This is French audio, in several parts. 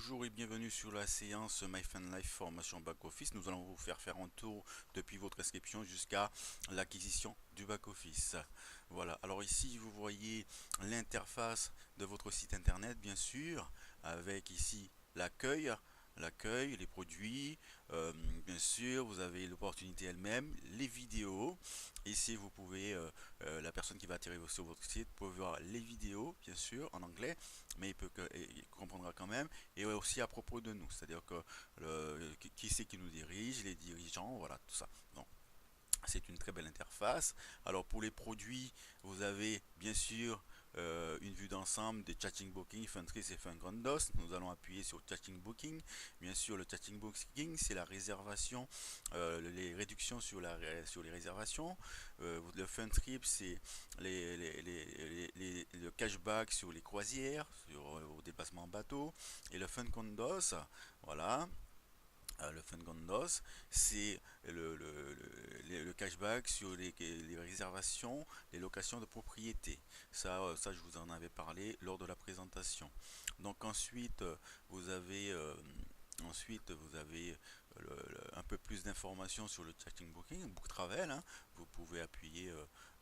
Bonjour et bienvenue sur la séance MyFunLife formation back-office. Nous allons vous faire un tour depuis votre inscription jusqu'à l'acquisition du back-office. Voilà, alors ici vous voyez l'interface de votre site internet bien sûr, avec ici l'accueil, les produits, bien sûr vous avez l'opportunité elle-même, les vidéos. Ici vous pouvez, la personne qui va atterrir sur votre site peut voir les vidéos bien sûr en anglais, mais il comprendra quand même, et aussi à propos de nous, c'est-à-dire que qui c'est qui nous dirige, les dirigeants, voilà tout ça. Donc c'est une très belle interface. Alors pour les produits, vous avez bien sûr une vue d'ensemble des Chatting Booking, Funtrace et Funcondos. Nous allons appuyer sur Chatting Booking. Bien sûr, le Chatting Booking, c'est la réservation, les réductions sur les réservations. Le Funtrip, c'est le cashback sur les croisières, au déplacement en bateau. Et le Funcondos, voilà. Le Fungondos, c'est le cashback sur les réservations, les locations de propriété. Ça, je vous en avais parlé lors de la présentation. Donc ensuite, vous avez un peu plus d'informations sur le chatting booking, Book Travel, hein. Vous pouvez appuyer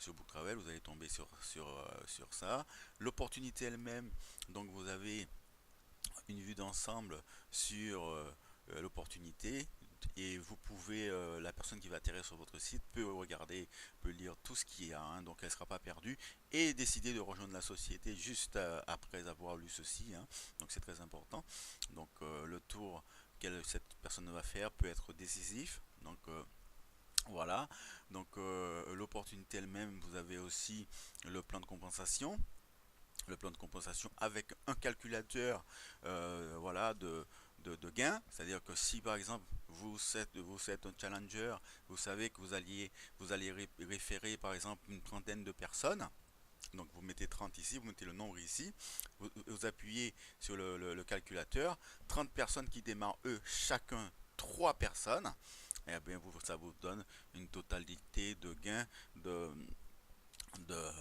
sur Book Travel, vous allez tomber sur ça. L'opportunité elle-même, donc vous avez une vue d'ensemble sur l'opportunité, et vous pouvez, la personne qui va atterrir sur votre site peut regarder, peut lire tout ce qu'il y a, hein, donc elle ne sera pas perdue, et décider de rejoindre la société juste après avoir lu ceci, hein. Donc c'est très important. Donc le tour que cette personne va faire peut être décisif. Donc voilà. Donc l'opportunité elle-même, vous avez aussi le plan de compensation, avec un calculateur, voilà, de gains. C'est-à-dire que si par exemple vous êtes un challenger, vous savez que vous allez référer par exemple une trentaine de personnes. Donc vous mettez 30 ici, vous mettez le nombre ici, vous appuyez sur le calculateur, 30 personnes qui démarrent eux, chacun 3 personnes, et bien ça vous donne une totalité de gains de, de,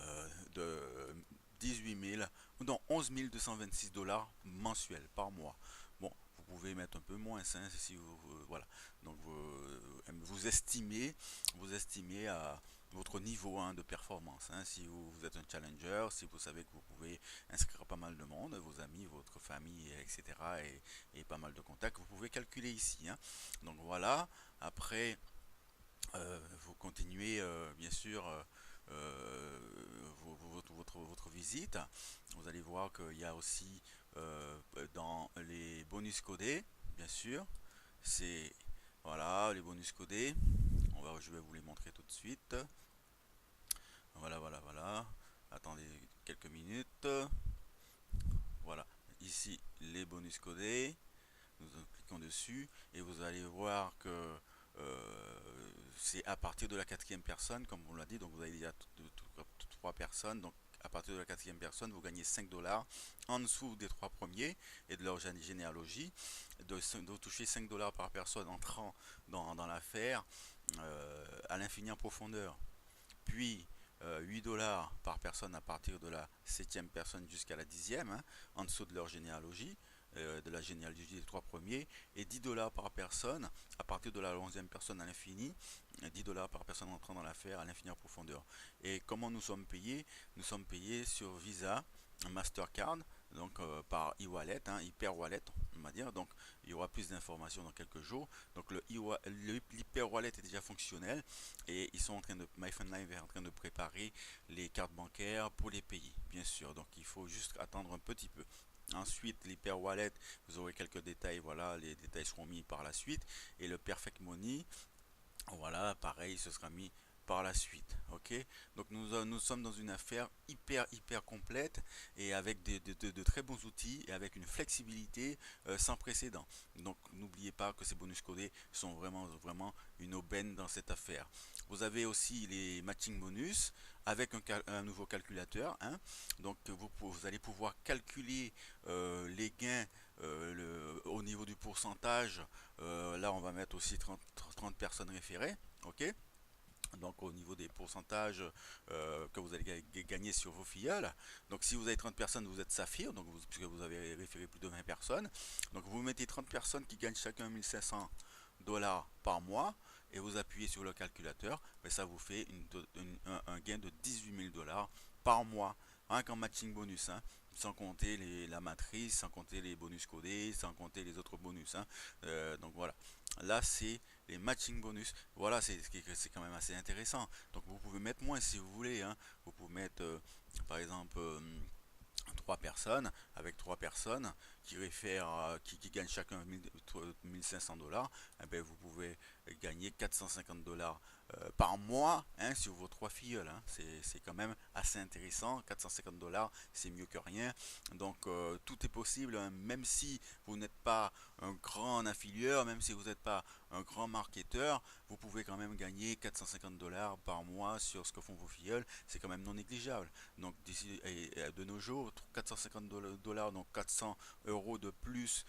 de 18 000, non 11 226 dollars mensuels par mois. Bon, vous pouvez mettre un peu moins, hein, si voilà. Donc vous estimez à votre niveau, hein, de performance, hein. Si vous êtes un challenger, si vous savez que vous pouvez inscrire pas mal de monde, vos amis, votre famille, etc., et pas mal de contacts, vous pouvez calculer ici, hein. Donc voilà. Après, vous continuez, bien sûr, votre visite. Vous allez voir qu'il y a aussi, dans les bonus codés, bien sûr, c'est, voilà, les bonus codés. Je vais vous les montrer tout de suite. Voilà, voilà, voilà. Attendez quelques minutes. Voilà, ici les bonus codés. Nous cliquons dessus et vous allez voir que c'est à partir de la quatrième personne, comme on l'a dit. Donc vous avez déjà trois personnes. Donc à partir de la quatrième personne, vous gagnez 5 dollars en dessous des trois premiers et de leur généalogie. De toucher 5 dollars par personne entrant dans l'affaire, à l'infini en profondeur. Puis 8 dollars par personne à partir de la septième personne jusqu'à la dixième, hein, en dessous de leur généalogie, de la généalogie des trois premiers, et 10 dollars par personne à partir de la onzième personne à l'infini, 10 dollars par personne entrant dans l'affaire à l'infini en profondeur. Et comment nous sommes payés? Nous sommes payés sur Visa, Mastercard, donc par e-wallet, hein, hyper wallet, on va dire. Donc il y aura plus d'informations dans quelques jours. Donc l'hyper wallet est déjà fonctionnel, et ils sont en train de, MyFunLife est en train de préparer les cartes bancaires pour les pays, bien sûr. Donc il faut juste attendre un petit peu. Ensuite, l'hyper wallet, vous aurez quelques détails, voilà, les détails seront mis par la suite. Et le perfect money, voilà, pareil, ce sera mis par la suite. Ok, donc nous sommes dans une affaire hyper complète, et avec de très bons outils, et avec une flexibilité sans précédent. Donc n'oubliez pas que ces bonus codés sont vraiment une aubaine dans cette affaire. Vous avez aussi les matching bonus avec un nouveau calculateur, hein. Donc vous allez pouvoir calculer les gains, au niveau du pourcentage. Là on va mettre aussi 30 personnes référées. Ok, Donc au niveau des pourcentages que vous allez gagner sur vos filleuls. Donc si vous avez 30 personnes, vous êtes Saphir, donc puisque vous avez référé plus de 20 personnes. Donc vous mettez 30 personnes qui gagnent chacun 1500 $ par mois et vous appuyez sur le calculateur, mais ça vous fait un gain de 18 000 $ par mois, rien qu'en matching bonus, hein, sans compter la matrice, sans compter les bonus codés, sans compter les autres bonus, hein. Donc voilà, là c'est les matching bonus. Voilà, c'est quand même assez intéressant. Donc vous pouvez mettre moins si vous voulez, hein. Vous pouvez mettre par exemple 3 personnes, avec 3 personnes qui réfèrent, qui gagnent chacun 1500 $, eh ben vous pouvez gagner 450 $ par mois, hein, sur vos 3 filleuls, hein. C'est quand même assez intéressant. 450 $, c'est mieux que rien. Donc tout est possible, hein, même si vous n'êtes pas un grand affilieur, même si vous n'êtes pas un grand marketeur, vous pouvez quand même gagner 450 $ par mois sur ce que font vos filleuls. C'est quand même non négligeable. Donc d'ici et de nos jours, 450 $, donc 400 € de plus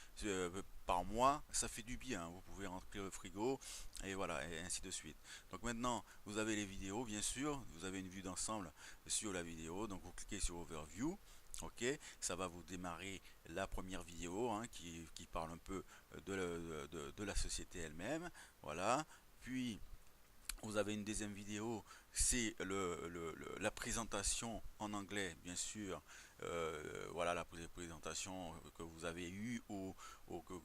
par mois, ça fait du bien. Vous pouvez remplir le frigo et voilà, et ainsi de suite. Donc maintenant, vous avez les vidéos, bien sûr. Vous avez une vue d'ensemble sur la vidéo. Donc vous cliquez sur Overview. Ok, ça va vous démarrer la première vidéo, hein, qui parle un peu de la société elle-même. Voilà. Puis vous avez une deuxième vidéo, c'est la présentation en anglais, bien sûr. Voilà la présentation que vous avez eue,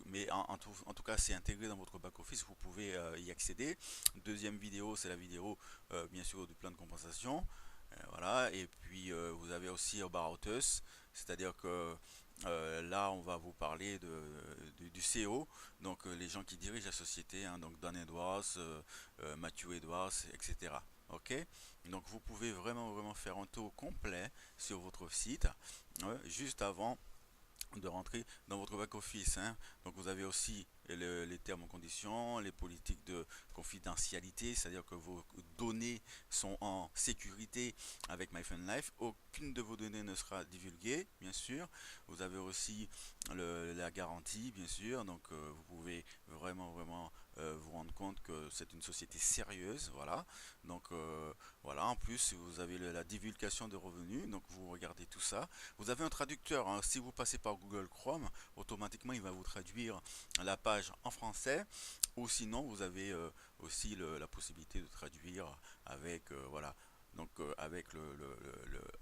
mais en tout cas, c'est intégré dans votre back-office, vous pouvez y accéder. Deuxième vidéo, c'est la vidéo, bien sûr, du plan de compensation. Voilà, et puis vous avez aussi About Us, c'est-à-dire que là, on va vous parler du CEO, donc les gens qui dirigent la société, hein, donc Dan Edwards, Matthew Edwards, etc. Ok, donc vous pouvez vraiment faire un tour complet sur votre site, juste avant de rentrer dans votre back-office, hein. Donc vous avez aussi les termes et conditions, les politiques de confidentialité, c'est-à-dire que vos données sont en sécurité avec MyFunLife. Aucune de vos données ne sera divulguée, bien sûr. Vous avez aussi la garantie, bien sûr. Donc vous pouvez vraiment vous rendre compte que c'est une société sérieuse, voilà. Donc voilà, en plus vous avez la divulgation de revenus, donc vous regardez tout ça. Vous avez un traducteur, hein. Si vous passez par Google Chrome, automatiquement il va vous traduire la page en français, ou sinon vous avez aussi la possibilité de traduire avec voilà, donc avec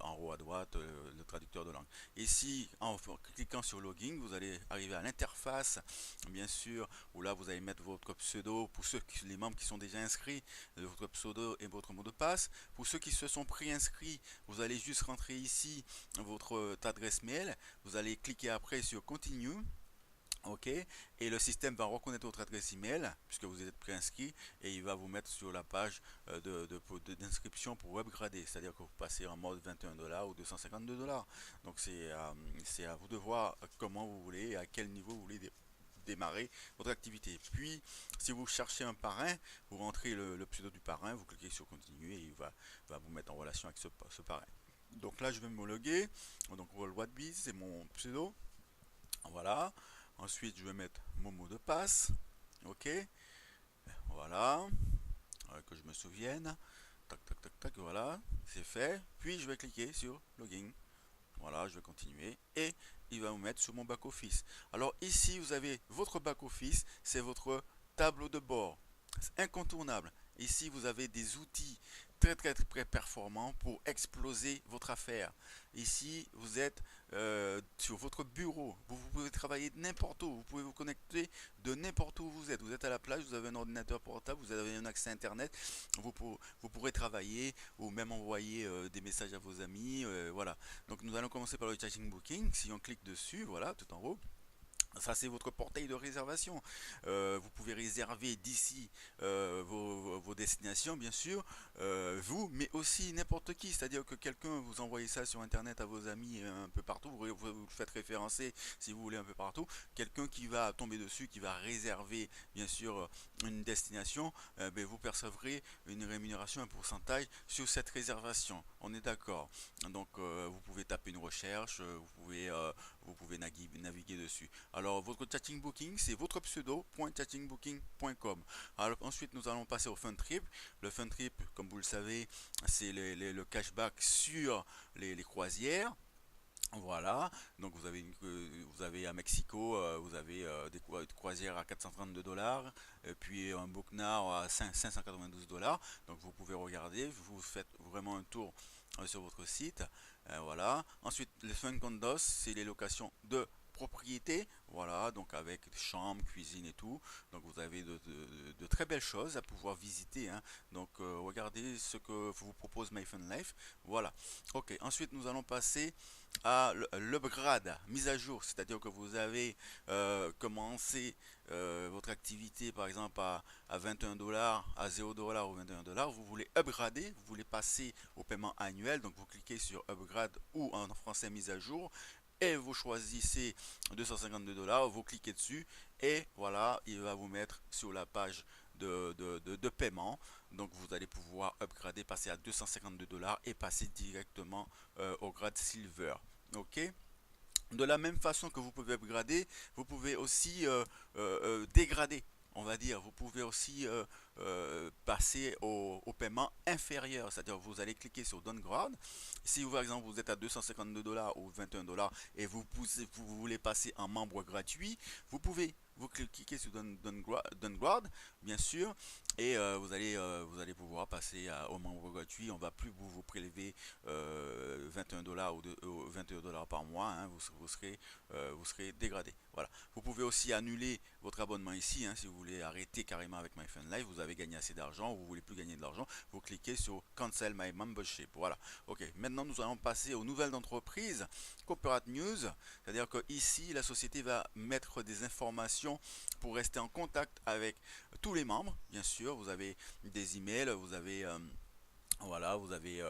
en haut à droite le traducteur de langue. Ici, en cliquant sur login, vous allez arriver à l'interface, bien sûr, où là vous allez mettre votre pseudo pour les membres qui sont déjà inscrits, votre pseudo et votre mot de passe. Pour ceux qui se sont préinscrits, vous allez juste rentrer ici votre adresse mail, vous allez cliquer après sur continue. Ok, et le système va reconnaître votre adresse email puisque vous êtes préinscrit et il va vous mettre sur la page d'inscription pour upgrader, c'est-à-dire que vous passez en mode 21 $ ou 252 $. Donc c'est à vous de voir comment vous voulez et à quel niveau vous voulez démarrer votre activité. Puis si vous cherchez un parrain, vous rentrez le pseudo du parrain, vous cliquez sur continuer et il va vous mettre en relation avec ce parrain. Donc là je vais me loguer, donc WorldWideBiz c'est mon pseudo, voilà. Ensuite, je vais mettre mon mot de passe. Ok. Voilà. Que je me souvienne. Tac, tac, tac, tac. Voilà. C'est fait. Puis, je vais cliquer sur Login. Voilà, je vais continuer. Et il va vous mettre sur mon back-office. Alors, ici, vous avez votre back-office. C'est votre tableau de bord. C'est incontournable. Ici, vous avez des outils très performants pour exploser votre affaire. Ici, vous êtes sur votre bureau. Vous pouvez travailler de n'importe où. Vous pouvez vous connecter de n'importe où vous êtes. Vous êtes à la plage, vous avez un ordinateur portable, vous avez un accès Internet. Vous pourrez travailler ou même envoyer des messages à vos amis. Voilà. Donc, nous allons commencer par le Charging Booking. Si on clique dessus, voilà, tout en haut. Ça, c'est votre portail de réservation. Vous pouvez réserver d'ici vos destinations, bien sûr, vous, mais aussi n'importe qui. C'est-à-dire que quelqu'un, vous envoyez ça sur Internet à vos amis un peu partout, vous le faites référencer si vous voulez un peu partout. Quelqu'un qui va tomber dessus, qui va réserver, bien sûr, une destination, ben, vous percevrez une rémunération, un pourcentage sur cette réservation. On est d'accord. Donc, vous pouvez taper une recherche, vous pouvez naviguer dessus dessus. Alors votre chatting booking, c'est votre pseudo.chattingbooking.com. Alors ensuite nous allons passer au fun trip. Le fun trip, comme vous le savez, c'est le cashback sur les croisières. Voilà, donc vous avez à Mexico, vous avez des croisières à 432 dollars, puis un Booknar à 592 dollars. Donc vous pouvez regarder, vous faites vraiment un tour sur votre site. Voilà. Ensuite, les Fun Condos, c'est les locations de propriété, voilà, donc avec chambre, cuisine et tout. Donc vous avez de très belles choses à pouvoir visiter, hein. Donc regardez ce que vous propose MyFunLife. Voilà. Ok, ensuite nous allons passer à l'upgrade, mise à jour, c'est-à-dire que vous avez commencé votre activité par exemple à 21 dollars, à 0 dollars ou 21 dollars, vous voulez upgrader, vous voulez passer au paiement annuel, donc vous cliquez sur upgrade ou en français mise à jour et vous choisissez 252 dollars, vous cliquez dessus et voilà, il va vous mettre sur la page de paiement. Donc vous allez pouvoir upgrader, passer à 252 dollars et passer directement au grade silver. Ok. De la même façon que vous pouvez upgrader, vous pouvez aussi dégrader. On va dire, vous pouvez aussi passer au paiement inférieur, c'est-à-dire vous allez cliquer sur downgrade. Si par exemple vous êtes à 252 dollars ou 21 dollars et vous voulez passer en membre gratuit, vous pouvez vous cliquez sur downgrade, bien sûr, et vous allez pouvoir passer au membre gratuit. On va plus vous prélever 21 dollars ou 21 dollars par mois, hein. Vous serez dégradé. Voilà. Vous pouvez aussi annuler votre abonnement ici, hein, si vous voulez arrêter carrément avec MyFunLife. Vous avez gagné assez d'argent, vous voulez plus gagner de l'argent, vous cliquez sur Cancel My Membership. Voilà. Ok. Maintenant, nous allons passer aux nouvelles d'entreprise. Corporate News, c'est-à-dire que ici, la société va mettre des informations pour rester en contact avec tous les membres. Bien sûr, vous avez des emails, vous avez voilà, vous avez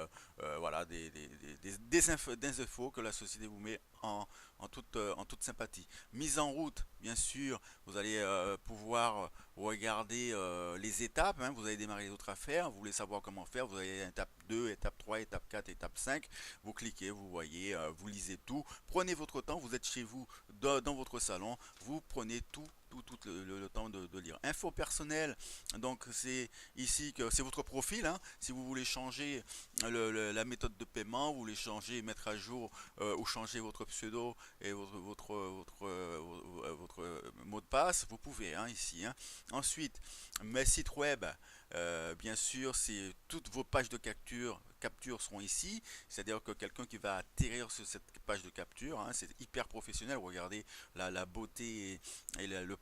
voilà, des infos que la société vous met en toute sympathie. Mise en route, bien sûr, vous allez pouvoir regarder les étapes, hein. Vous allez démarrer les autres affaires, vous voulez savoir comment faire, vous avez étape 2, étape 3, étape 4, étape 5. Vous cliquez, vous voyez, vous lisez tout. Prenez votre temps, vous êtes chez vous, dans votre salon, vous prenez tout le temps de lire. Info personnelle, donc c'est ici que c'est votre profil, hein. Si vous voulez changer la méthode de paiement, vous voulez changer, mettre à jour ou changer votre pseudo et votre mot de passe, vous pouvez, hein, ici, hein. Ensuite, mes sites web, bien sûr, c'est toutes vos pages de capture seront ici, c'est-à-dire que quelqu'un qui va atterrir sur cette page de capture, hein, c'est hyper professionnel. Regardez la beauté et le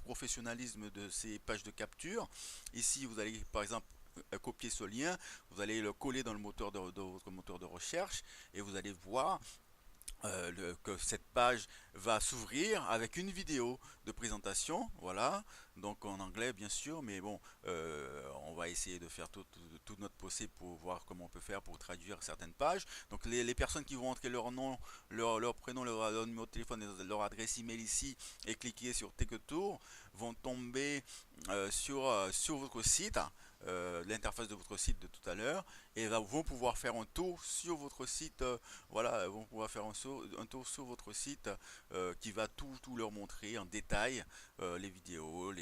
professionnalisme de ces pages de capture. Ici, vous allez par exemple copier ce lien, vous allez le coller dans le moteur de votre moteur de recherche et vous allez voir que cette page va s'ouvrir avec une vidéo de présentation, voilà, donc en anglais bien sûr, mais bon, on va essayer de faire tout notre possible pour voir comment on peut faire pour traduire certaines pages. Donc les personnes qui vont entrer leur nom, leur prénom, leur numéro de téléphone, leur adresse email ici et cliquer sur Take a Tour vont tomber sur votre site, l'interface de votre site de tout à l'heure, et vont pouvoir faire un tour sur votre site, voilà, vont pouvoir faire un tour sur votre site qui va tout leur montrer en détail, les vidéos,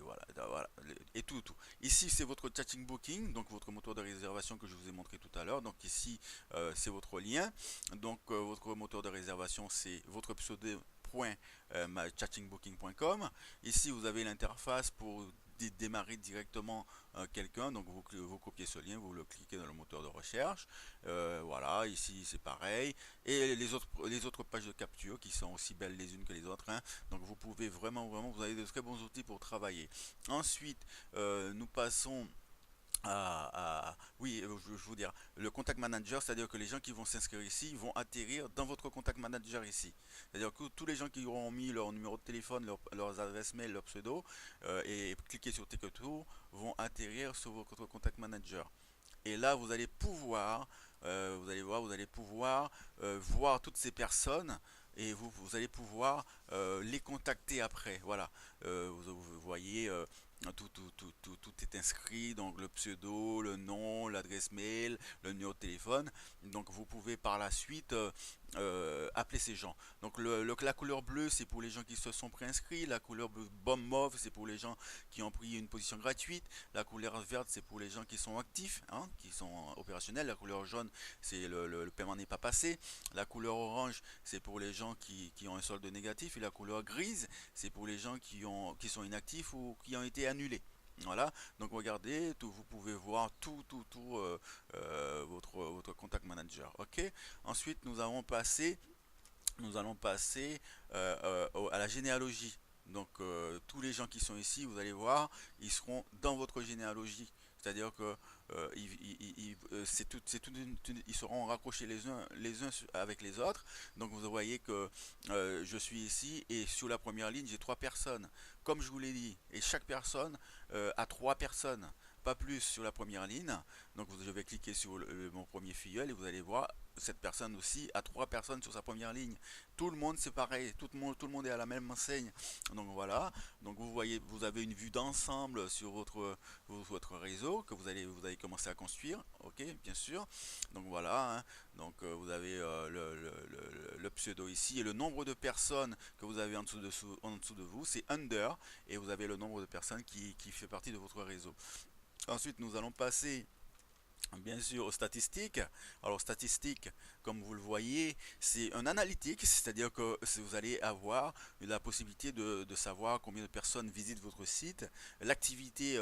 voilà, et tout. Ici c'est votre chatting booking, donc votre moteur de réservation que je vous ai montré tout à l'heure. Donc ici c'est votre lien, donc votre moteur de réservation c'est votre pseudo chattingbooking.com. Ici vous avez l'interface pour démarrer directement quelqu'un, donc vous copiez ce lien, vous le cliquez dans le moteur de recherche, voilà, ici c'est pareil, et les autres pages de capture qui sont aussi belles les unes que les autres, hein. Donc vous pouvez vraiment, vous avez de très bons outils pour travailler. Ensuite nous passons oui, je vous dire, le contact manager, c'est-à-dire que les gens qui vont s'inscrire ici vont atterrir dans votre contact manager ici. C'est-à-dire que tous les gens qui auront mis leur numéro de téléphone, leurs adresses mail, leur pseudo, et cliquer sur Take a Tour, vont atterrir sur votre contact manager. Et là, vous allez pouvoir, vous allez pouvoir voir toutes ces personnes et vous allez pouvoir les contacter après. Voilà, vous voyez. Tout est inscrit, donc le pseudo, le nom, l'adresse mail, le numéro de téléphone. Donc vous pouvez par la suite appeler ces gens. Donc la couleur bleue, c'est pour les gens qui se sont préinscrits. La couleur bombe mauve, c'est pour les gens qui ont pris une position gratuite. La couleur verte, c'est pour les gens qui sont actifs, hein, qui sont opérationnels. La couleur jaune, c'est le paiement n'est pas passé. La couleur orange, c'est pour les gens qui ont un solde négatif. Et la couleur grise, c'est pour les gens qui sont inactifs ou qui ont été annulés. Voilà, donc regardez, vous pouvez voir votre contact manager. Ok, ensuite nous allons passer à la généalogie. Donc tous les gens qui sont ici, vous allez voir, ils seront dans votre généalogie. C'est-à-dire que ils seront raccrochés les uns avec les autres. Donc vous voyez que je suis ici et sur la première ligne, j'ai trois personnes. Comme je vous l'ai dit, et chaque personne a trois personnes, pas plus sur la première ligne. Donc je vais cliquer sur mon premier filleul et vous allez voir cette personne aussi a trois personnes sur sa première ligne. Tout le monde c'est pareil, tout le monde est à la même enseigne. Donc voilà, donc vous voyez, vous avez une vue d'ensemble sur votre réseau que vous allez commencer à construire, ok, bien sûr. Donc voilà, hein. Donc vous avez le pseudo ici et le nombre de personnes que vous avez en dessous de vous, c'est under et vous avez le nombre de personnes qui fait partie de votre réseau. Ensuite, nous allons passer bien sûr aux statistiques. Alors statistiques, comme vous le voyez, c'est un analytique, c'est-à-dire que vous allez avoir la possibilité de savoir combien de personnes visitent votre site, l'activité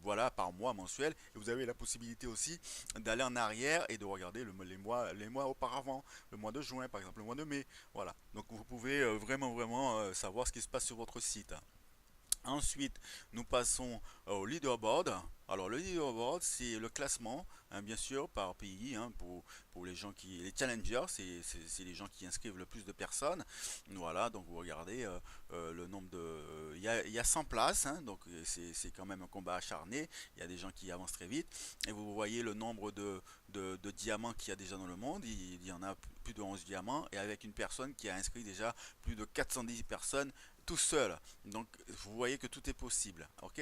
voilà par mois mensuel, et vous avez la possibilité aussi d'aller en arrière et de regarder les mois auparavant, le mois de juin par exemple, le mois de mai, voilà. Donc vous pouvez vraiment savoir ce qui se passe sur votre site. Ensuite, nous passons au leaderboard. Alors, le leaderboard, c'est le classement, hein, bien sûr, par pays, hein, pour les gens les challengers, c'est les gens qui inscrivent le plus de personnes. Voilà, donc vous regardez le nombre de. Il y a 100 places, hein, donc c'est quand même un combat acharné. Il y a des gens qui avancent très vite. Et vous voyez le nombre de diamants qu'il y a déjà dans le monde. Il y en a plus de 11 diamants. Et avec une personne qui a inscrit déjà plus de 410 personnes tout seul. Donc vous voyez que tout est possible. Ok.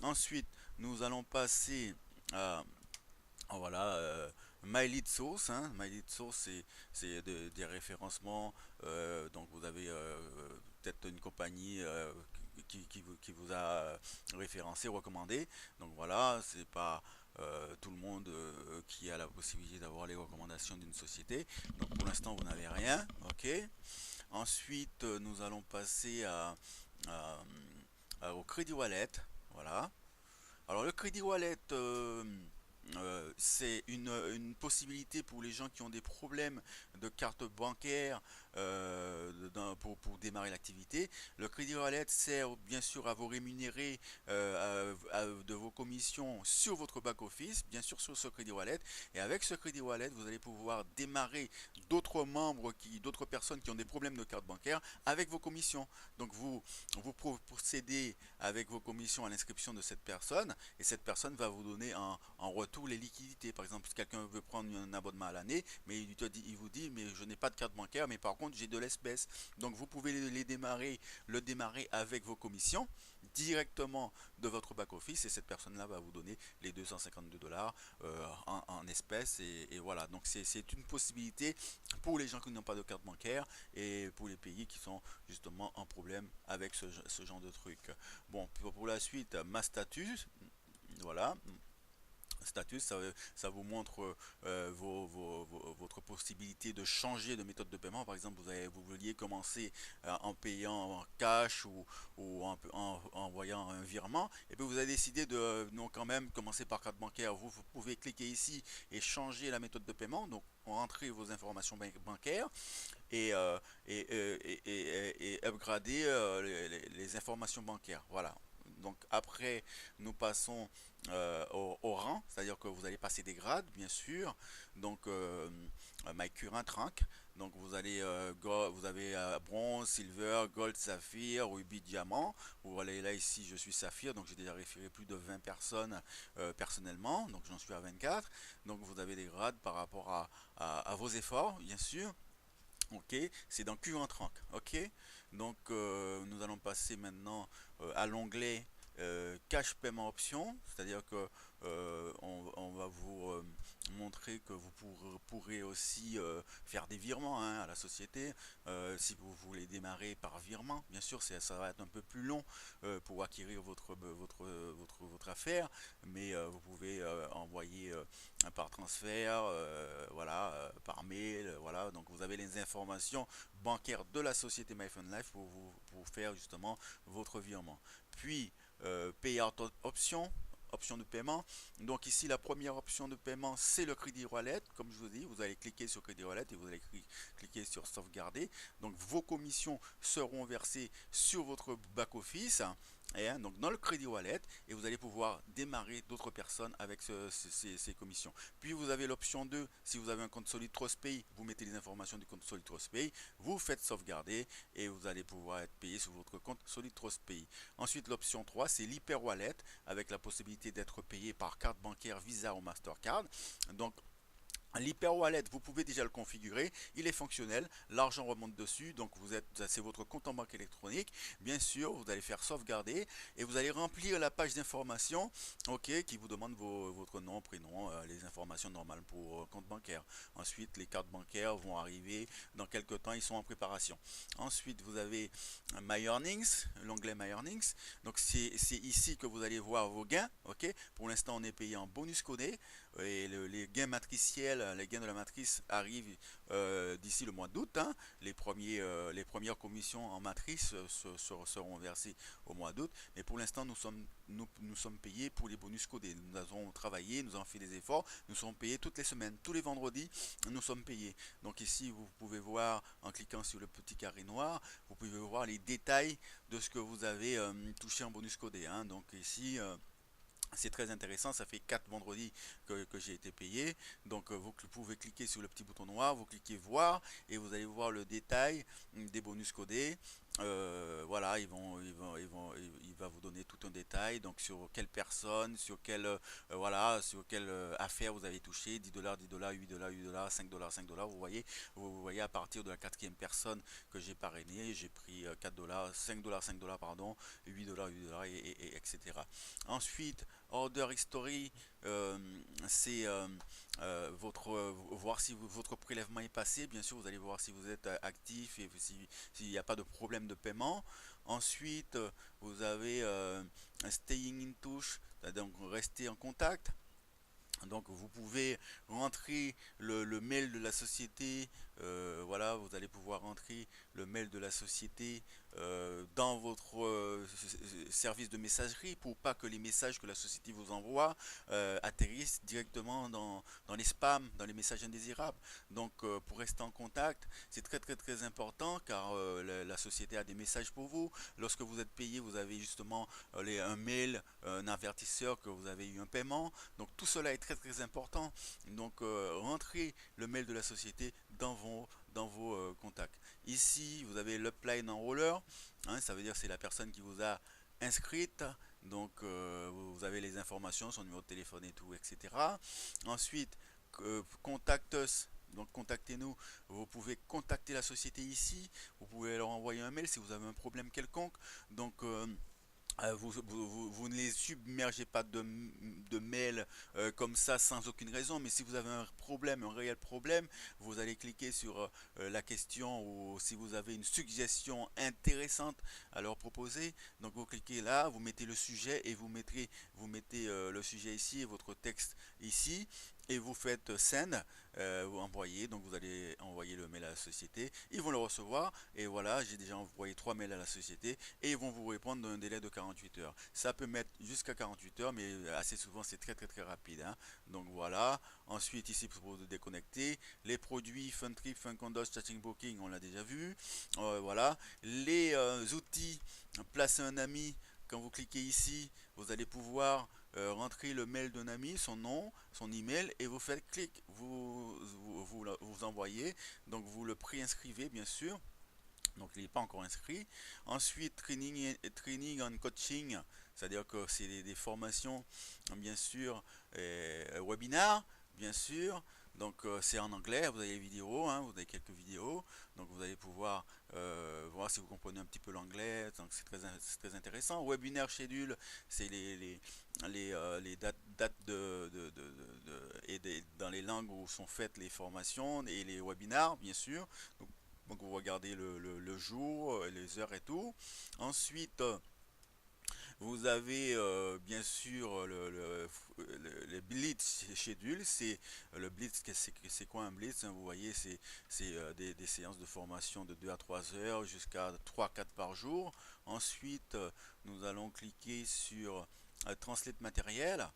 Ensuite, nous allons passer à voilà My Lead Source. Hein. My Lead Source, c'est des référencements. Donc vous avez peut-être une compagnie qui vous a référencé, recommandé. Donc voilà, c'est pas tout le monde qui a la possibilité d'avoir les recommandations d'une société. Donc pour l'instant, vous n'avez rien. Ok. Ensuite, nous allons passer à- au Crédit Wallet. Voilà. Alors le Crédit Wallet, c'est une possibilité pour les gens qui ont des problèmes de carte bancaire pour démarrer l'activité. Le Crédit Wallet sert bien sûr à vous rémunérer de vos commissions sur votre back-office, bien sûr sur ce Crédit Wallet. Et avec ce Crédit Wallet, vous allez pouvoir démarrer d'autres personnes qui ont des problèmes de carte bancaire avec vos commissions. Donc vous procédez avec vos commissions à l'inscription de cette personne et cette personne va vous donner en retour les liquidités. Par exemple, si quelqu'un veut prendre un abonnement à l'année, mais il vous dit mais je n'ai pas de carte bancaire, mais par contre j'ai de l'espèce. Donc vous pouvez le démarrer avec vos commissions directement de votre back-office et cette personne-là va vous donner les 252 $ en espèces et voilà. Donc c'est une possibilité pour les gens qui n'ont pas de carte bancaire et pour les pays qui sont justement en problème avec ce genre de truc. Bon, pour la suite, ma status, voilà, statut, ça vous montre votre possibilité de changer de méthode de paiement. Par exemple, vous vouliez commencer en payant en cash ou en envoyant un virement, et puis vous avez décidé de non quand même commencer par carte bancaire. Vous pouvez cliquer ici et changer la méthode de paiement. Donc, rentrez vos informations bancaires et, upgrader les informations bancaires. Voilà. Donc après, nous passons au rang, c'est-à-dire que vous allez passer des grades, bien sûr. Donc, My Current Rank. Donc, vous avez bronze, silver, gold, saphir, rubis, diamant. Vous voyez là ici, je suis saphir, donc j'ai déjà référé plus de 20 personnes personnellement. Donc, j'en suis à 24. Donc, vous avez des grades par rapport à vos efforts, bien sûr. Ok, c'est dans Q en 30. Ok, donc nous allons passer maintenant à l'onglet cash paiement option, c'est-à-dire que on va vous montrer que vous pourrez aussi faire des virements, hein, à la société, si vous voulez démarrer par virement. Bien sûr, ça va être un peu plus long pour acquérir votre affaire, mais vous pouvez envoyer par transfert, voilà, par mail, voilà. Donc vous avez les informations bancaires de la société MyPhone Life pour faire justement votre virement. Puis payout option, option de paiement. Donc ici, la première option de paiement, c'est le Crédit Wallet. Comme je vous dis, vous allez cliquer sur Crédit Wallet et vous allez cliquer sur sauvegarder. Donc vos commissions seront versées sur votre back-office. Et, hein, donc dans le Crédit Wallet, et vous allez pouvoir démarrer d'autres personnes avec ces commissions. Puis vous avez l'option 2, si vous avez un compte Solid TrustPay, vous mettez les informations du compte Solid TrustPay, vous faites sauvegarder et vous allez pouvoir être payé sur votre compte Solid TrustPay. Ensuite, l'option 3, c'est l'Hyper Wallet avec la possibilité d'être payé par carte bancaire Visa ou Mastercard. Donc l'Hyper Wallet, vous pouvez déjà le configurer, il est fonctionnel, l'argent remonte dessus, donc c'est votre compte en banque électronique. Bien sûr, vous allez faire sauvegarder et vous allez remplir la page d'information, ok, qui vous demande votre nom, prénom, les informations normales pour compte bancaire. Ensuite, les cartes bancaires vont arriver dans quelques temps, ils sont en préparation. Ensuite, vous avez My Earnings, l'onglet My Earnings. Donc c'est ici que vous allez voir vos gains, ok. Pour l'instant, on est payé en bonus codé et les gains matriciels, les gains de la matrice arrivent d'ici le mois d'août, hein. Les premières commissions en matrice seront versées au mois d'août. Mais pour l'instant, nous sommes payés pour les bonus codés. Nous avons travaillé, nous avons fait des efforts. Nous sommes payés toutes les semaines, tous les vendredis, nous sommes payés. Donc ici, vous pouvez voir, en cliquant sur le petit carré noir, vous pouvez voir les détails de ce que vous avez touché en bonus codé, hein. Donc ici, c'est très intéressant, ça fait 4 vendredis que j'ai été payé. Donc vous pouvez cliquer sur le petit bouton noir, vous cliquez voir et vous allez voir le détail des bonus codés. Voilà, il va vous donner tout un détail, donc sur quelle personne, sur quelle, voilà, sur quelle affaire vous avez touché, 10 $, 10 $, 8 $, 8 $, 5 $, 5 $. Vous voyez à partir de la quatrième personne que j'ai parrainé, j'ai pris 4 $, 5 $, 5 $, pardon, 8 $, 8 $, etc. Ensuite, Order History, c'est voir si votre prélèvement est passé. Bien sûr, vous allez voir si vous êtes actif et s'il n'y a pas de problème de paiement. Ensuite, vous avez Staying in Touch, donc rester en contact. Donc vous pouvez rentrer le mail de la société, voilà, vous allez pouvoir rentrer le mail de la société dans votre service de messagerie pour pas que les messages que la société vous envoie atterrissent directement dans les spams, dans les messages indésirables. Donc pour rester en contact, c'est très important car la société a des messages pour vous. Lorsque vous êtes payé, vous avez justement un mail, un avertisseur que vous avez eu un paiement. Donc tout cela est très important. Donc rentrez le mail de la société dans vos contacts. Ici, vous avez l'upline enroller, hein, ça veut dire c'est la personne qui vous a inscrite. Donc vous avez les informations, son numéro de téléphone et tout, etc. Ensuite, contact us. Donc contactez-nous, vous pouvez contacter la société ici, vous pouvez leur envoyer un mail si vous avez un problème quelconque. Donc vous ne les submergez pas de mails comme ça sans aucune raison, mais si vous avez un problème, un réel problème, vous allez cliquer sur la question ou si vous avez une suggestion intéressante à leur proposer. Donc vous cliquez là, vous mettez le sujet et vous mettez le sujet ici et votre texte ici et vous faites send, vous envoyez, donc vous allez envoyer le mail à la société, ils vont le recevoir et voilà, j'ai déjà envoyé 3 mails à la société et ils vont vous répondre dans un délai de 48 heures. Ça peut mettre jusqu'à 48 heures, mais assez souvent c'est très rapide, hein. Donc voilà, ensuite ici pour vous déconnecter, les produits Funtrip, Funcondos, Chatting Booking, on l'a déjà vu, voilà, les outils, placer un ami, quand vous cliquez ici, vous allez pouvoir rentrer le mail d'un ami, son nom, son email, et vous faites clic, vous envoyez, donc vous le préinscrivez bien sûr, donc il n'est pas encore inscrit. Ensuite, training and coaching, c'est-à-dire que c'est des formations, bien sûr, webinaires, bien sûr. Donc c'est en anglais, vous avez les vidéos, hein, vous avez quelques vidéos, donc vous allez pouvoir voir si vous comprenez un petit peu l'anglais, donc c'est très intéressant. Webinaire schedule, c'est les dates dans les langues où sont faites les formations et les webinars, bien sûr. Donc vous regardez le jour, les heures et tout. Ensuite, vous avez bien sûr le Blitz schedule. C'est le Blitz, c'est quoi un Blitz, hein? Vous voyez, c'est des séances de formation de 2 à 3 heures jusqu'à 3 4 par jour. Ensuite, nous allons cliquer sur Translate matériel.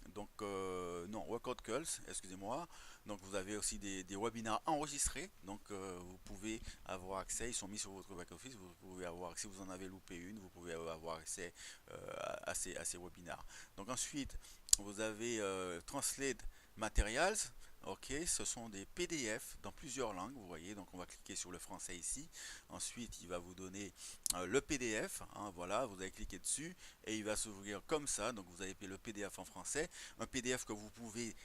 Donc, non, Workout Calls, excusez-moi. Donc, vous avez aussi des webinars enregistrés. Donc, vous pouvez avoir accès. Ils sont mis sur votre back-office. Vous pouvez avoir accès. Si vous en avez loupé une, vous pouvez avoir accès à ces webinars. Donc, ensuite, vous avez Translate Materials. Ok, ce sont des PDF dans plusieurs langues, vous voyez. Donc, on va cliquer sur le français ici. Ensuite, il va vous donner le PDF. Hein, voilà, vous allez cliquer dessus et il va s'ouvrir comme ça. Donc, vous avez le PDF en français, un PDF que vous pouvez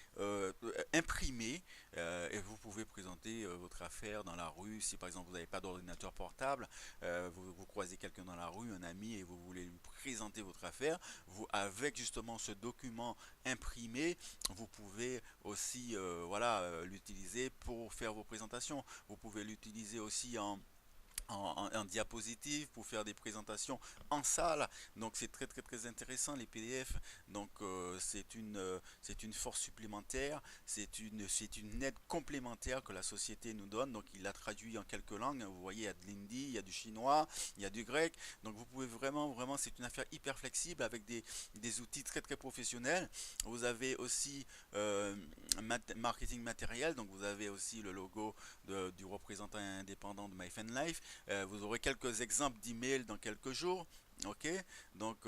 imprimer et vous pouvez présenter votre affaire dans la rue. Si par exemple vous n'avez pas d'ordinateur portable, vous croisez quelqu'un dans la rue, un ami, et vous voulez lui présenter votre affaire, vous, avec justement ce document imprimé, vous pouvez aussi voilà, l'utiliser pour faire vos présentations. Vous pouvez l'utiliser aussi en diapositive pour faire des présentations en salle. Donc c'est très intéressant les PDF. Donc c'est une force supplémentaire, c'est une aide complémentaire que la société nous donne. Donc il l'a traduit en quelques langues. Vous voyez, il y a de l'hindi, il y a du chinois, il y a du grec. Donc vous pouvez vraiment, c'est une affaire hyper flexible avec des outils très professionnels. Vous avez aussi marketing matériel. Donc vous avez aussi le logo du représentant indépendant de MyFanLife. Vous aurez quelques exemples d'emails dans quelques jours. Ok, donc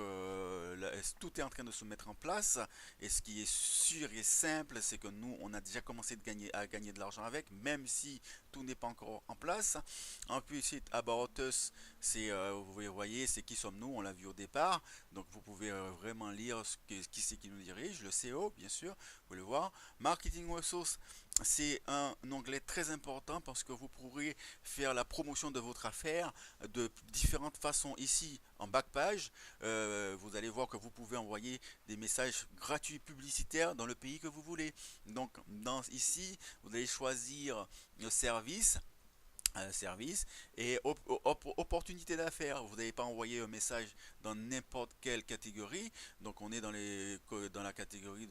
tout est en train de se mettre en place et ce qui est sûr et simple, c'est que nous, on a déjà commencé à gagner de l'argent avec, même si tout n'est pas encore en place. Ensuite, About Us, c'est, vous voyez, c'est qui sommes-nous, on l'a vu au départ, donc vous pouvez vraiment lire qui c'est qui nous dirige, le CO, bien sûr, vous pouvez le voir. Marketing Resources, c'est un onglet très important parce que vous pourrez faire la promotion de votre affaire de différentes façons. Ici, en back page, vous allez voir que vous pouvez envoyer des messages gratuits publicitaires dans le pays que vous voulez. Donc, ici, vous allez choisir le service et opportunité d'affaires. Vous n'allez pas envoyer un message dans n'importe quelle catégorie. Donc on est dans la catégorie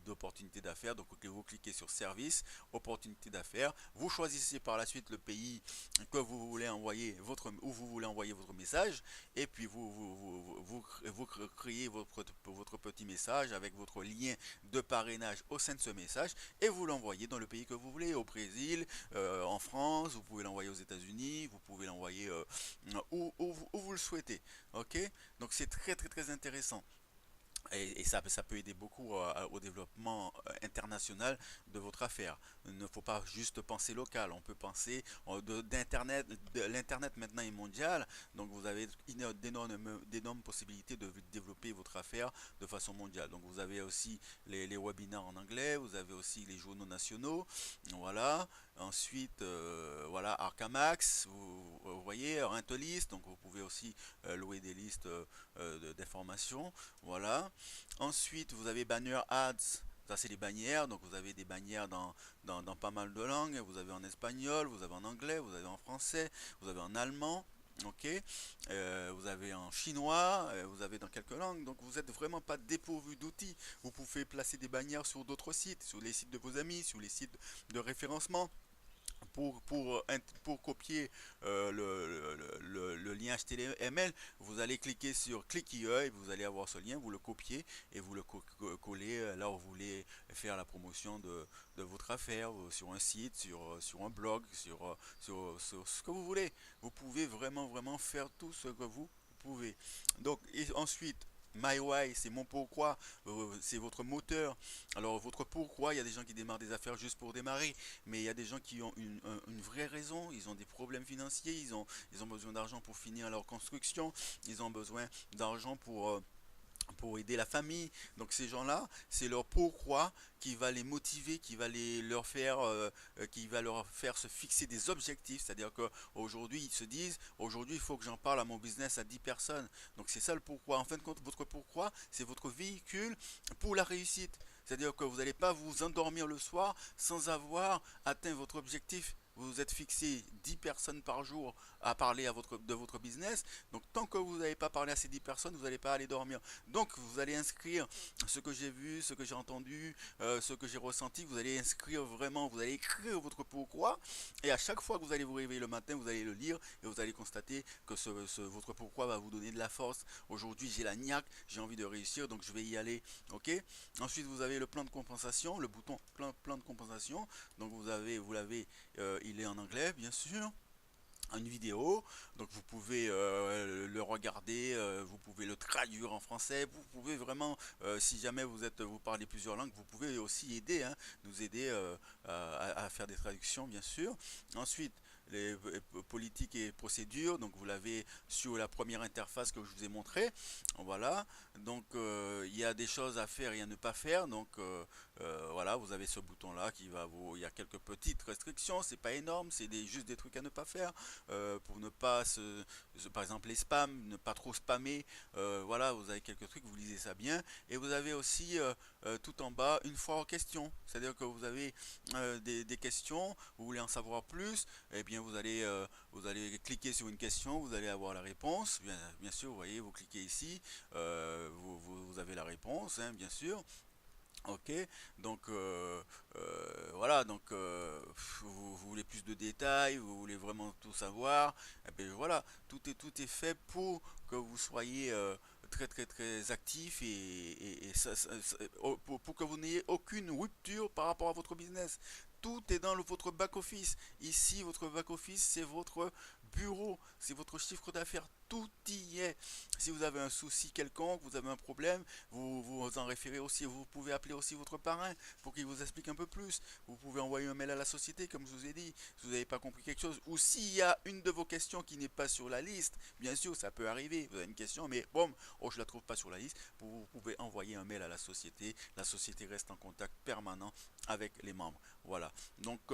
d'opportunité d'affaires. Donc vous cliquez sur service, opportunité d'affaires. Vous choisissez par la suite le pays que vous voulez envoyer où vous voulez envoyer votre message. Et puis vous créez votre petit message avec votre lien de parrainage au sein de ce message et vous l'envoyez dans le pays que vous voulez, au Brésil, en France, vous pouvez l'envoyer aux États-Unis, vous pouvez l'envoyer où vous le souhaitez. Ok, donc c'est très intéressant. Et ça peut aider beaucoup au développement international de votre affaire. Il ne faut pas juste penser local, on peut penser d'internet. L'internet maintenant est mondial, donc vous avez d'énormes possibilités de développer votre affaire de façon mondiale. Donc vous avez aussi les webinaires en anglais, vous avez aussi les journaux nationaux, voilà. Ensuite, voilà, Arcamax, vous voyez, Rentolist, donc vous pouvez aussi louer des listes d'informations, voilà. Ensuite, vous avez Banner Ads. Ça, c'est les bannières. Donc, vous avez des bannières dans pas mal de langues. Vous avez en espagnol, vous avez en anglais, vous avez en français, vous avez en allemand. Ok, vous avez en chinois, vous avez dans quelques langues. Donc, vous n'êtes vraiment pas dépourvu d'outils. Vous pouvez placer des bannières sur d'autres sites, sur les sites de vos amis, sur les sites de référencement pour copier le lien HTML, vous allez cliquer sur Click here et vous allez avoir ce lien, vous le copiez et vous le collez là où vous voulez faire la promotion de votre affaire, sur un site, sur un blog, sur ce que vous voulez. Vous pouvez vraiment faire tout ce que vous pouvez. Donc, et ensuite, My Why, c'est mon pourquoi, c'est votre moteur. Alors, votre pourquoi, il y a des gens qui démarrent des affaires juste pour démarrer, mais il y a des gens qui ont une vraie raison, ils ont des problèmes financiers, ils ont besoin d'argent pour finir leur construction, ils ont besoin d'argent pour aider la famille. Donc ces gens-là, c'est leur pourquoi qui va les motiver, qui va leur faire se fixer des objectifs. C'est-à-dire qu'aujourd'hui, ils se disent, aujourd'hui, il faut que j'en parle à mon business à 10 personnes. Donc c'est ça le pourquoi. En fin de compte, votre pourquoi, c'est votre véhicule pour la réussite. C'est-à-dire que vous n'allez pas vous endormir le soir sans avoir atteint votre objectif. Vous vous êtes fixé 10 personnes par jour à parler de votre business. Donc tant que vous n'avez pas parlé à ces 10 personnes, vous n'allez pas aller dormir. Donc vous allez inscrire ce que j'ai vu, ce que j'ai entendu, ce que j'ai ressenti. Vous allez inscrire vraiment, vous allez écrire votre pourquoi. Et à chaque fois que vous allez vous réveiller le matin, vous allez le lire et vous allez constater que votre pourquoi va vous donner de la force. Aujourd'hui j'ai la niaque, j'ai envie de réussir, donc je vais y aller. Ok. Ensuite vous avez le plan de compensation, le bouton plan de compensation. Donc vous l'avez, il est en anglais bien sûr, une vidéo, donc vous pouvez le regarder, vous pouvez le traduire en français, vous pouvez vraiment, si jamais vous parlez plusieurs langues, vous pouvez aussi aider, hein, nous aider à faire des traductions bien sûr. Ensuite, les politiques et procédures, donc vous l'avez sur la première interface que je vous ai montré. Voilà, donc il y a des choses à faire et à ne pas faire, donc voilà, vous avez ce bouton là qui va il y a quelques petites restrictions, c'est pas énorme, c'est juste des trucs à ne pas faire, pour ne pas par exemple les spams, ne pas trop spammer. Voilà, vous avez quelques trucs, vous lisez ça bien. Et vous avez aussi tout en bas une foire aux questions. C'est-à-dire que vous avez des questions, vous voulez en savoir plus, et bien vous allez cliquer sur une question, vous allez avoir la réponse. Bien sûr, vous voyez, vous cliquez ici, vous avez la réponse, hein, bien sûr. Ok, donc voilà, donc vous voulez plus de détails, vous voulez vraiment tout savoir, et bien voilà, tout est fait pour que vous soyez très très très actif et pour que vous n'ayez aucune rupture par rapport à votre business. Tout est dans votre back-office. Ici, votre back-office, c'est votre bureau, c'est votre chiffre d'affaires. Tout y est. Si vous avez un souci quelconque, vous avez un problème, vous en référez aussi, vous pouvez appeler aussi votre parrain pour qu'il vous explique un peu plus. Vous pouvez envoyer un mail à la société, comme je vous ai dit, si vous n'avez pas compris quelque chose. Ou s'il y a une de vos questions qui n'est pas sur la liste, bien sûr, ça peut arriver. Vous avez une question, mais bon, oh, je ne la trouve pas sur la liste. Vous pouvez envoyer un mail à la société. La société reste en contact permanent avec les membres. Voilà. Donc,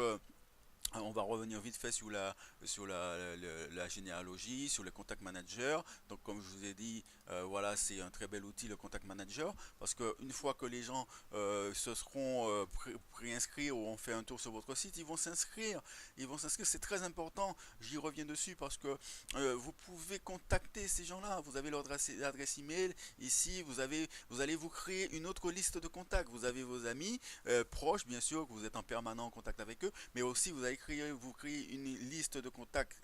on va revenir vite fait sur la généalogie, sur le contact manager. Donc comme je vous ai dit, voilà, c'est un très bel outil le contact manager parce qu'une fois que les gens se seront préinscrits ou ont fait un tour sur votre site, ils vont s'inscrire. Ils vont s'inscrire, c'est très important. J'y reviens dessus parce que vous pouvez contacter ces gens-là. Vous avez leur adresse email ici. Vous allez vous créer une autre liste de contacts. Vous avez vos amis proches, bien sûr, que vous êtes en permanent en contact avec eux, mais aussi vous créez une liste de contacts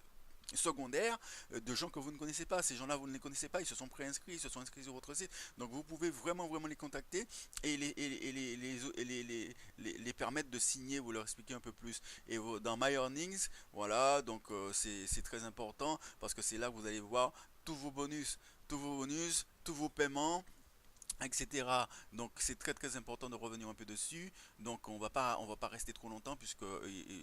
secondaires de gens que vous ne connaissez pas. Ces gens-là, vous ne les connaissez pas, ils se sont préinscrits, ils se sont inscrits sur votre site. Donc vous pouvez vraiment, vraiment les contacter et les permettre de signer, vous leur expliquer un peu plus. Et dans My Earnings, voilà, donc c'est très important parce que c'est là que vous allez voir tous vos paiements, etc. Donc c'est très très important de revenir un peu dessus. Donc on va pas rester trop longtemps puisque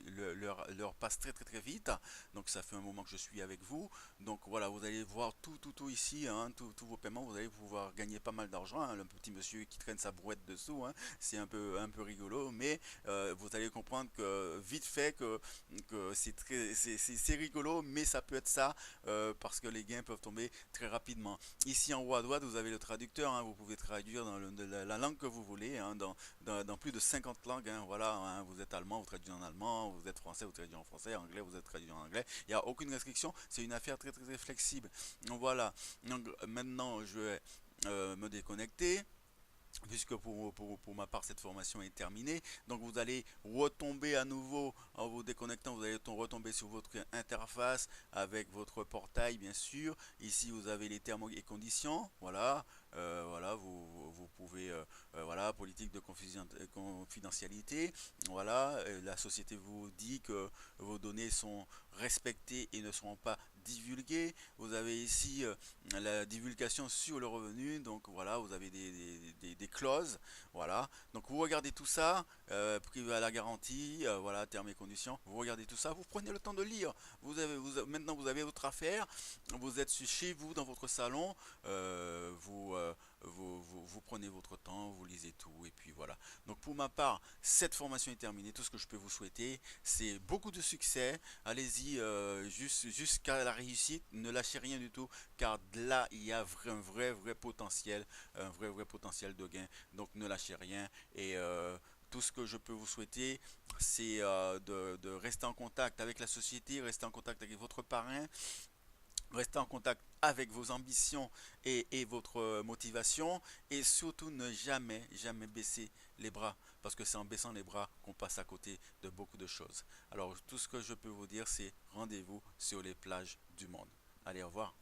l'heure passe très très très vite. Donc ça fait un moment que je suis avec vous. Donc voilà, vous allez voir tout ici, hein, tous vos paiements, vous allez pouvoir gagner pas mal d'argent, hein. Le petit monsieur qui traîne sa brouette dessous, hein, c'est un peu rigolo, mais vous allez comprendre que vite fait que c'est rigolo, mais ça peut être ça parce que les gains peuvent tomber très rapidement. Ici en haut à droite, vous avez le traducteur, hein, vous pouvez traduire dans la langue que vous voulez, hein, dans plus de 50 langues, hein, voilà, hein, vous êtes allemand, vous traduisez en allemand, vous êtes français, vous traduisez en français, anglais, vous êtes traduit en anglais, il n'y a aucune restriction, c'est une affaire très très, très flexible. Donc voilà, donc, maintenant je vais me déconnecter puisque pour ma part cette formation est terminée. Donc vous allez retomber à nouveau en vous déconnectant, vous allez retomber sur votre interface avec votre portail bien sûr. Ici vous avez les termes et conditions, voilà. Voilà, vous pouvez, voilà, politique de confidentialité, voilà, la société vous dit que vos données sont respectées et ne seront pas divulguées. Vous avez ici la divulgation sur le revenu, donc voilà, vous avez des clauses, voilà. Donc vous regardez tout ça, privé à la garantie, voilà, termes et conditions, vous regardez tout ça, vous prenez le temps de lire. Maintenant vous avez votre affaire, vous êtes chez vous dans votre salon, vous vous prenez votre temps, vous lisez tout, et puis voilà. Donc pour ma part, cette formation est terminée. Tout ce que je peux vous souhaiter, c'est beaucoup de succès. Allez-y jusqu'à la réussite. Ne lâchez rien du tout, car là, il y a un vrai potentiel de gain. Donc ne lâchez rien. Et tout ce que je peux vous souhaiter, c'est de rester en contact avec la société, rester en contact avec votre parrain, rester en contact avec vos ambitions et votre motivation, et surtout ne jamais baisser les bras, parce que c'est en baissant les bras qu'on passe à côté de beaucoup de choses. Alors tout ce que je peux vous dire, c'est rendez-vous sur les plages du monde. Allez, au revoir.